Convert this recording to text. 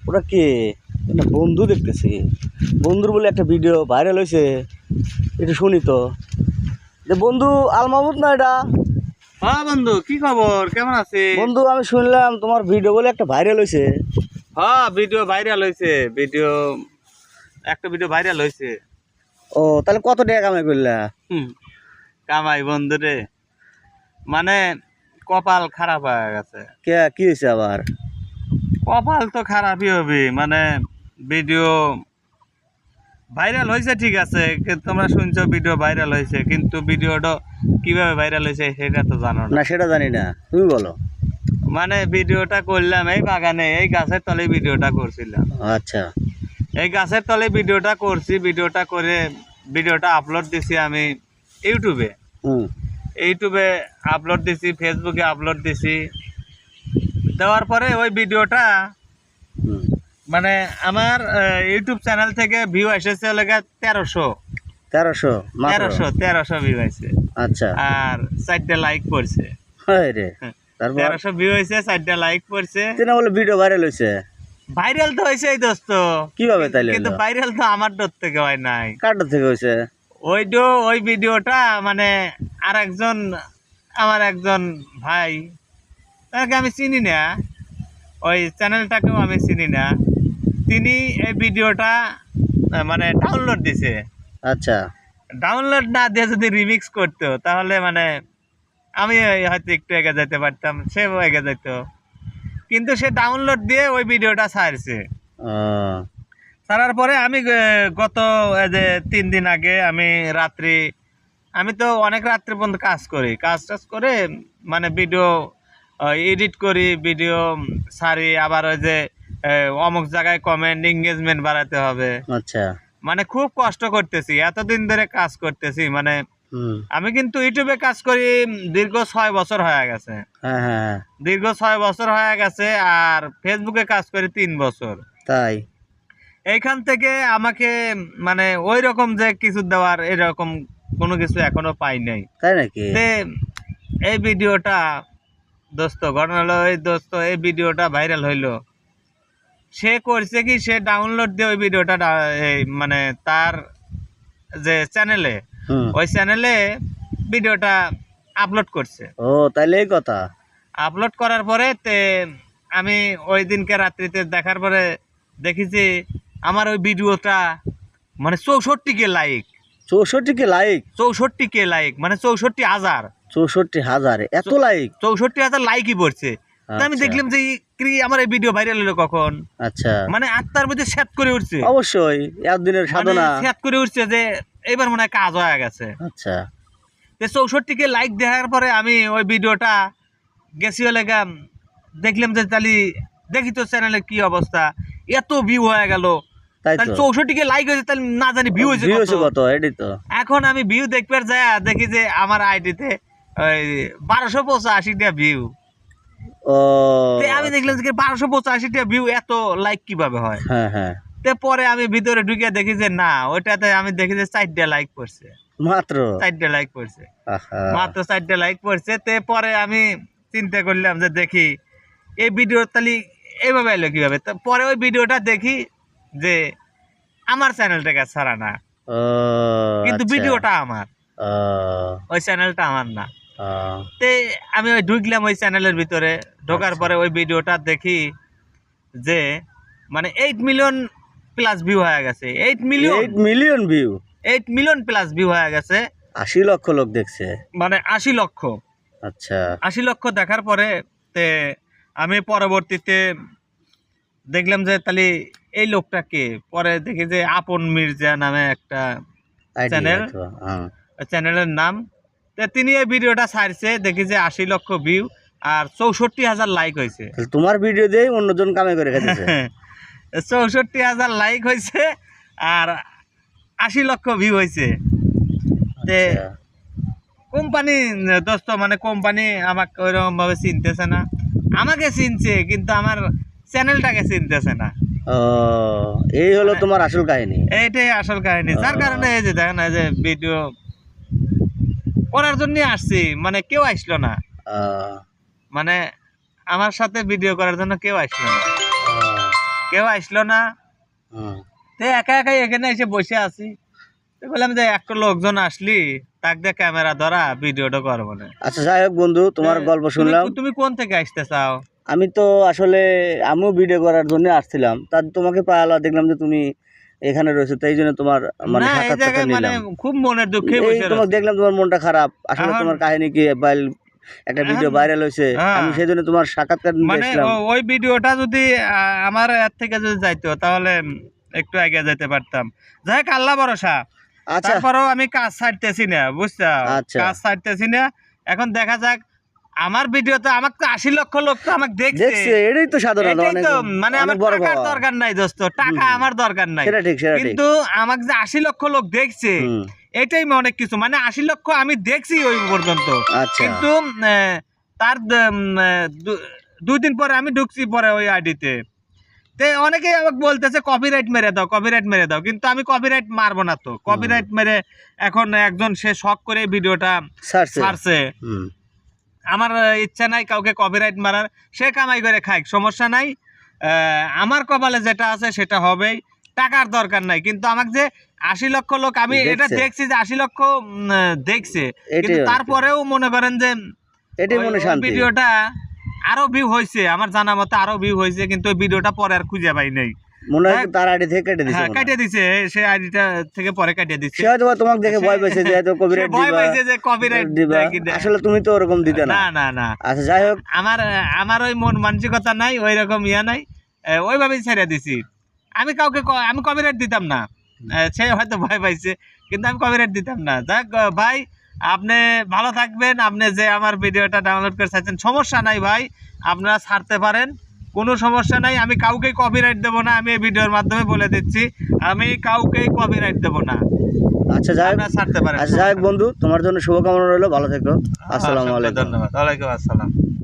ওটা কে? একটা বন্ধু দেখতেছি, বন্ধুর বলে একটা ভিডিও ভাইরাল হয়েছে, একটু শুনি তো। যে বন্ধু আল মাহমুদ না এটা? হ্যাঁ বন্ধু, কি খবর, কেমন আছিস? বন্ধু আমি শুনলাম তোমার ভিডিও বলে একটা ভাইরাল হয়েছে। হ্যাঁ, ভিডিও ভাইরাল হয়েছে, একটা ভিডিও ভাইরাল হয়েছে। ও তাহলে কত টাকা কামাই করলা? কামাই বন্ধু রে, মানে কপাল খারাপ হয়ে গেছে। কে কি হয়েছে আবার? কপাল তো খারাপই হবে, মানে ভিডিও ভাইরাল হয়েছে ঠিক আছে, তোমরা শুনছো ভিডিও ভাইরাল হয়েছে, কিন্তু ভিডিওটা কিভাবে ভাইরাল হয়েছে সেটা তো জানো না না। সেটা জানি না, তুমি বলো। মানে ভিডিওটা করলাম এই বাগানে, এই গাছের তলে ভিডিওটা করছিলাম। আচ্ছা। এই গাছের তলে ভিডিওটা করছি, ভিডিওটা করে ভিডিওটা আপলোড দিছি আমি ইউটিউবে। হুম। ইউটিউবে আপলোড দিছি, ফেসবুকে আপলোড দিছি। দেওয়ার পরে ওই ভিডিওটা হুম। মানে আমার ইউটিউব চ্যানেল থেকে ভিউ এসেছে লেগে 1300 1300 মাত্র? 1300 ভিউ হয়েছে। আচ্ছা। আর 4টা লাইক পড়ছে। হায় রে, তারপর? 1300 ভিউ হয়েছে, 4টা লাইক পড়ছে। না বলে ভিডিও ভাইরাল হয়েছে? ভাইরাল তো হয়েছে দোস্ত। কিভাবে তাইলে? কিন্তু ভাইরাল তো আমার ডোর থেকে হয় নাই। কার থেকে হয়েছে? ওই ভিডিওটা মানে আমার একজন ভাই, তাকে আমি চিনি না, ওই চ্যানেলটাকেও আমি চিনি না, তিনি এই ভিডিওটা মানে ডাউনলোড দিছে। আচ্ছা। ডাউনলোড না দিয়ে যদি রিমিক্স করতো তাহলে মানে আমি হয়তো একটু এগিয়ে যেতে পারতাম, সেও এগিয়ে যেত, কিন্তু সে ডাউনলোড দিয়ে ওই ভিডিওটা ছাড়ছে। ছাড়ার পরে আমি গত যে 3 দিন আগে আমি তো অনেক রাত্রি পর্যন্ত কাজ টাজ করে মানে ভিডিও এডিট করি, ভিডিও ছাড়ি, আবার ওই যে অমুক জায়গায় কমেন্ট এঙ্গেজমেন্ট বাড়াতে হবে। আচ্ছা। মানে খুব কষ্ট করতেছি, এতদিন ধরে কাজ করতেছি, মানে আমি কিন্তু ইউটিউবে কাজ করি দীর্ঘ 6 বছর হয়ে গেছে। হ্যাঁ হ্যাঁ। দীর্ঘ 6 বছর হয়ে গেছে, আর ফেসবুকে কাজ করি 3 বছর। তাই? এইখান থেকে আমাকে মানে ওই রকম যে কিছু দেওয়ার এরকম কোনো কিছু এখনো পাই নাই। তাই নাকি? এই ভিডিওটা দোস্ত, ঘটনা হলো এই দোস্ত, এই ভিডিওটা ভাইরাল হইলো, সে করছে কি, সে ডাউনলোড দিয়ে ওই ভিডিওটা মানে তার যে চ্যানেলে, ওই চ্যানেলে ভিডিওটা আপলোড করছে। ও তাইলে এই কথা। আপলোড করার পরে আমি ওই দিনকে রাত্রিতে দেখার পরে দেখি যে আমার ওই ভিডিওটা মানে 64K like. 64K like? 64K like মানে 64,000। 64,000? এত লাইক? 64,000 লাইকই পড়ছে। আমি দেখলাম যে আমার এই ভিডিও ভাইরাল হলো কখন। আচ্ছা। মানে আত্মার মধ্যে স্যাত করে উঠছে। অবশ্যই একদিনের সাধনা। স্যাত করে উঠছে যে এবার মনে হয় কাজ হয়ে গেছে। আচ্ছা। 64K লাইক দেখার পরে আমি ওই ভিডিওটা গেছি লেগা, দেখলাম যে তাহলে দেখি তো চ্যানেলের কি অবস্থা, এত ভিউ হয়ে গেল। তাই তো। 64K লাইক হয়েছে, তাহলে না জানি ভিউ হয়েছে কত। এটাই তো। এখন আমি ভিউ দেখতে যায় দেখি যে আমার আইডিতে ওই 1285টা ভিউ। ও আমি দেখলাম যে 1285টা ভিউ, এত লাইক কিভাবে হয়? হ্যাঁ হ্যাঁ। পরে আমি ভিতরে ঢুকে দেখি যে না, ওইটাতে আমি দেখি যে 4টা লাইক পড়ছে। মাত্র 4টা লাইক পড়ছে, মাত্র 4টা লাইক পড়ছে। পরে আমি চিন্তা করলাম যে দেখি এই ভিডিও তাহলে এইভাবে এলো কিভাবে। পরে ওই ভিডিওটা দেখি যে আমার চ্যানেলটাকে ছাড়া না, কিন্তু ভিডিওটা আমার, ওই চ্যানেলটা আমার না। আমি ওই ঢুকলাম ওই চ্যানেলের ভিতরে, ঢোকার পরে ওই ভিডিওটা দেখি যে মানে 8 মিলিয়ন প্লাস ভিউ হয়ে গেছে। 8 million view? 8 million plus view হয়ে গেছে। 80 লক্ষ লোক দেখছে? মানে 80 লক্ষ। আচ্ছা। 80 লক্ষ দেখার পরে আমি পরবর্তীতে দেখলাম যে তাহলে এই লোকটা কে। পরে দেখি যে আপন মির্জা নামে একটা চ্যানেল, চ্যানেলের নাম। তিনি এই ভিডিওটা ছাড়ছে, দেখি যে 80 লক্ষ ভিউ আর 64,000 লাইক হয়েছে। তোমার ভিডিও দিয়ে অন্যজন কামাই করে খাইছে? 64,000 লাইক হয়েছে আর 80 লক্ষ ভিউ হয়েছে। কোম্পানি দোস্ত, মানে কোম্পানি আমাকে ওইরকম ভাবে চিনতেছে না। আমাকে চিনছে কিন্তু আমার চ্যানেলটাকে চিনতেছে না। এই হলো তোমার আসল কাহিনী? এইটাই আসল কাহিনী, যার কারণে এই যে দেখেন, এই যে ভিডিও করার জন্য আসছি, মানে কেউ আসলো না, মানে আমার সাথে ভিডিও করার জন্য কেউ আসলো না। কেউ আসলো না, হুম। তো একা একাই এখানে এসে বসে আছি। তো বললাম যে একটা লোকজন আসলি তাক দিয়ে ক্যামেরা ধরা ভিডিওটা করবো না। আচ্ছা যাই হোক বন্ধু, তোমার গল্প শুনলাম। তুমি কোন থেকে আসতে চাও? আমি তো আসলে আমিও ভিডিও করার জন্য আসছিলাম, তার তোমাকে পাওয়া দেখলাম যে তুমি এখানে রয়েছো, তাই জন্য তোমার মানে না, এই সাক্ষাৎকারটা জায়গায় মানে নিলাম। খুব মনের দুঃখে এই বসে তোমাকে রয়েছি। দেখলাম তোমার মনটা খারাপ, আসলে এখন- তোমার কাহিনী কি একটা ভিডিও এখন- ভাইরাল হয়েছে, হ্যাঁ। আমি সেই জন্য তোমার সাক্ষাৎকার নিতে মানে আসলাম। ওই ভিডিওটা যদি আমার এর থেকে যদি যাইতো তাহলে একটু আগে যেতে পারতাম। যাই হোক, আল্লাহ ভরসা। আচ্ছা তারপরেও আমি কাজ ছাড়তেছি না, বুঝছো? আচ্ছা। কাজ ছাড়তেছি না। এখন দেখা যাক, আমার ভিডিওতে আমাকে তো 80 লক্ষ লোক তো আমাকে দেখছে, দেখছে। এটাই তো সাধারণ, এটাই অনেক তো মানে আমার অনেক বড় টাকার পাওয়া। দরকার নাই দোস্ত, টাকা আমার দরকার নাই। সেটা ঠিক, সেটা ঠিক। কিন্তু আমাকে যে 80 লক্ষ লোক দেখছে হুম। এটাই অনেক কিছু। মানে 80 লক্ষ আমি দেখছি ওই পর্যন্ত, আচ্ছা। কিন্তু তার 2 দিন পরে আমি ঢুকছি পরে ওই আইডিতে। তে অনেকেই আমাকে বলতেছে কপিরাইট মেরে দাও, কপিরাইট মেরে দাও, কিন্তু আমি কপিরাইট মারবো না। তো কপিরাইট মেরে এখন একজন সে শখ করে ভিডিওটা ছাড়ছে, হুম। আমার ইচ্ছা নাই কাউকে কপিরাইট মারার, সে কামাই করে খায়, সমস্যা নাই। আমার কপালে যেটা আছে সেটা হবেই, টাকার দরকার নাই। কিন্তু আমাকে যে 80 লক্ষ লোক, আমি এটা দেখছে। দেখছি যে 80 লক্ষ দেখছে, এটাই কিন্তু অনেক। তারপরেও মনে করেন যে এটাই মনে ওই শান্তি। ভিডিওটা আরো ভিউ হয়েছে, আমার জানা মতে আরো ভিউ হয়েছে, কিন্তু ওই ভিডিওটা পরে আর খুঁজে পাই নাই। মনে হয় তার আইডি থেকে কেটে দিছে হ্যাঁ, মনে হয়। কাটিয়ে দিছে, সে আইডিটা থেকে পরে কাটিয়ে দিছে। সে হয়তো বা তোমাকে দেখে ভয় পেয়েছে যে হয়তো কপিরাইট সে ভয় দিবা, পাইছে যে copyright দিবা। দেয় কি দেয়। আসলে তুমি তো ওরকম দিতে না। না না না, আচ্ছা যাই হোক, আমার ওই মন মানসিকতা নাই, ওই রকম ইয়া নাই, ওইভাবেই ছেড়ে দিছি। আমি কাউকে আমি কপিরাইট দিতাম না। সে হয়তো ভয় পাইছে, কিন্তু আমি কপিরাইট দিতাম না। যাক ভাই, আপনি ভালো থাকবেন। আপনি যে আমার ভিডিওটা ডাউনলোড করে চাইছেন, সমস্যা নাই ভাই, আপনারা ছাড়তে পারেন, কোনো সমস্যা নাই। আমি কাউকেই কপিরাইট দেবো না, আমি এই ভিডিওর মাধ্যমে বলে দিচ্ছি, আমি কাউকেই কপিরাইট দেবো না। আচ্ছা যাই হোক, আপনারা ছাড়তে পারেন। আচ্ছা যাই হোক বন্ধু, তোমার জন্য শুভকামনা রইলো, ভালো থেকো। আসসালামু আলাইকুম। ধন্যবাদ। ওয়ালাইকুম আসসালাম।